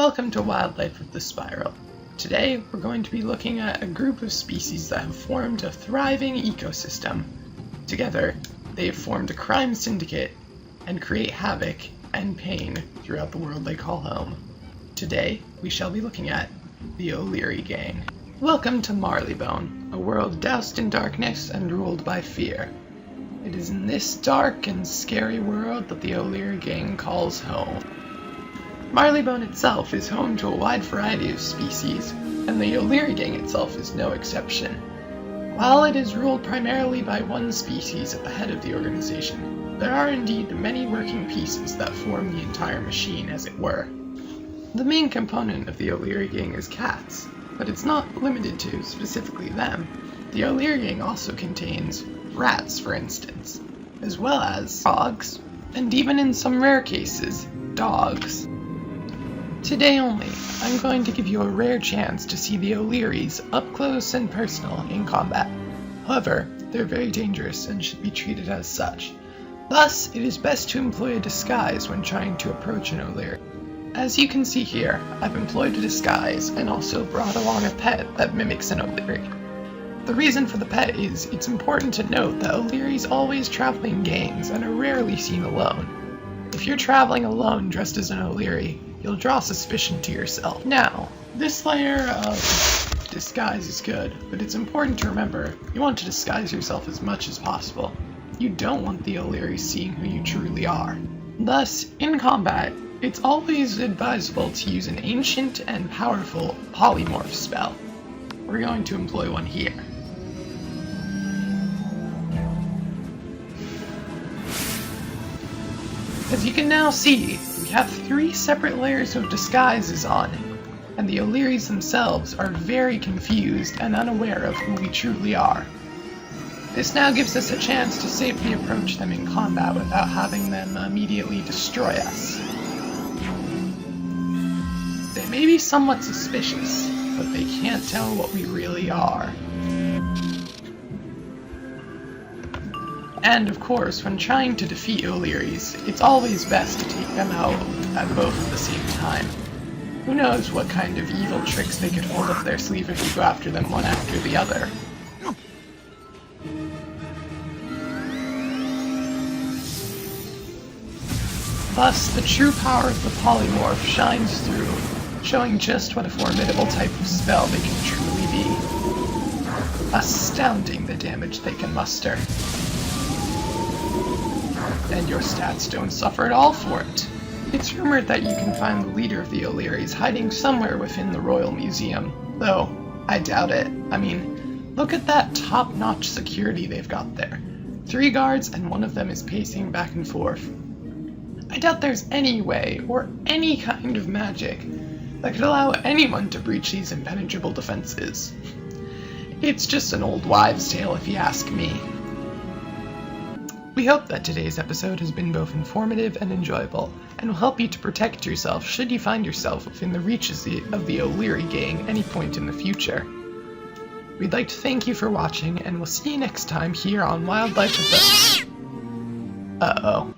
Welcome to Wildlife of the Spiral. Today, we're going to be looking at a group of species that have formed a thriving ecosystem. Together, they have formed a crime syndicate and create havoc and pain throughout the world they call home. Today, we shall be looking at the O Leary Gang. Welcome to Marleybone, a world doused in darkness and ruled by fear. It is in this dark and scary world that the O Leary Gang calls home. Marleybone itself is home to a wide variety of species, and the O Leary Gang itself is no exception. While it is ruled primarily by one species at the head of the organization, there are indeed many working pieces that form the entire machine, as it were. The main component of the O Leary Gang is cats, but it's not limited to specifically them. The O Leary Gang also contains rats, for instance, as well as dogs, and even in some rare cases, dogs. Today only, I'm going to give you a rare chance to see the O'Learys up close and personal in combat. However, they're very dangerous and should be treated as such. Thus, it is best to employ a disguise when trying to approach an O'Leary. As you can see here, I've employed a disguise and also brought along a pet that mimics an O'Leary. The reason for the pet is it's important to note that O'Learys always travel in gangs and are rarely seen alone. If you're traveling alone dressed as an O'Leary, you'll draw suspicion to yourself. Now, this layer of disguise is good, but it's important to remember you want to disguise yourself as much as possible. You don't want the O'Learys seeing who you truly are. Thus, in combat, it's always advisable to use an ancient and powerful polymorph spell. We're going to employ one here. As you can now see, we have 3 separate layers of disguises on, and the O'Learys themselves are very confused and unaware of who we truly are. This now gives us a chance to safely approach them in combat without having them immediately destroy us. They may be somewhat suspicious, but they can't tell what we really are. And of course, when trying to defeat O'Learys, it's always best to take them out at both at the same time. Who knows what kind of evil tricks they could hold up their sleeve if you go after them one after the other. Thus, the true power of the polymorph shines through, showing just what a formidable type of spell they can truly be. Astounding the damage they can muster. And your stats don't suffer at all for it. It's rumored that you can find the leader of the O'Learys hiding somewhere within the Royal Museum, though I doubt it. I mean, look at that top-notch security they've got there. 3 guards and one of them is pacing back and forth. I doubt there's any way, or any kind of magic, that could allow anyone to breach these impenetrable defenses. It's just an old wives' tale if you ask me. We hope that today's episode has been both informative and enjoyable, and will help you to protect yourself should you find yourself within the reaches of the O'Leary Gang any point in the future. We'd like to thank you for watching, and we'll see you next time here on Wildlife of the... Uh-oh.